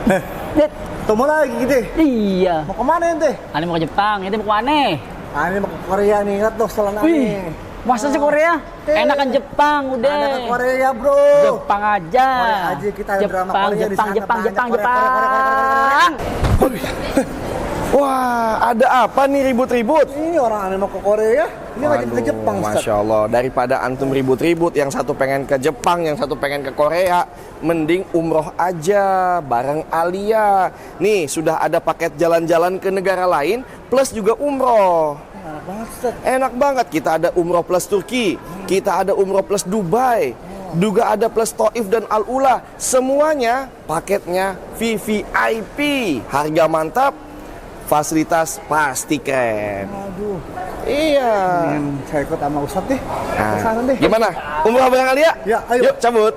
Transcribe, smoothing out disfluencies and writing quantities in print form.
Dit. Temu lagi gitu. Iya. Mau kemana ente? Ane mau ke Jepang, itu mau ke mana? Ini mau ke Korea nih, ingat dong setelah Wih, ane. masa sih Korea? Enakan Jepang udah. Ada ke Korea bro. Jepang aja. Korea aja, kita ada drama Jepang, Korea di Jepang, sana, Jepang, banyak. Jepang, Korea, Jepang. Korea. Wah, ada apa nih ribut-ribut? Ini orang aneh mau ke Korea, ini lagi ke Jepang. Ustaz. Masya Allah, daripada antum ribut-ribut, yang satu pengen ke Jepang, yang satu pengen ke Korea, mending umroh aja bareng Alia. Nih, sudah ada paket jalan-jalan ke negara lain, plus juga umroh. Enak banget Ustaz. Enak banget, kita ada umroh plus Turki, kita ada umroh plus Dubai, juga ada plus Taif dan Al-Ula. Semuanya paketnya VVIP, harga mantap, fasilitas pasti keren. Aduh, Iya. saya ikut sama Ustaz deh. Nah, Kesana deh. gimana? Umroh bareng Alia? Ya, ayo. Yuk cabut.